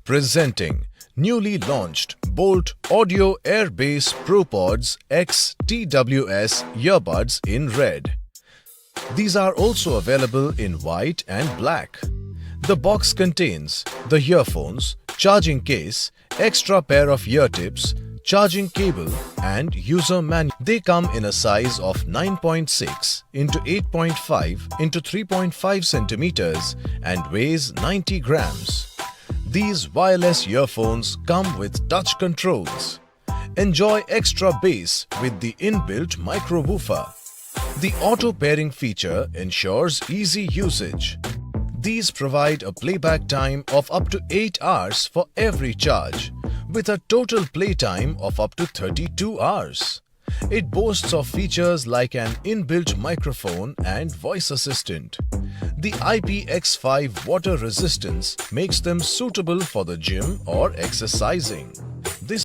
Presenting newly launched Boult Audio Airbass Propods X TWS earbuds in red. These are also available in white and black. The box contains the earphones, charging case, extra pair of ear tips, charging cable and user manual. They come in a size of 9.6 into 8.5 into 3.5 centimeters and weighs 90 grams. These wireless earphones come with touch controls. Enjoy extra bass with the inbuilt micro woofer. The auto pairing feature ensures easy usage. These provide a playback time of up to 8 hours for every charge, with a total playtime of up to 32 hours. It boasts of features like an inbuilt microphone and voice assistant. The IPX5 water resistance makes them suitable for the gym or exercising. This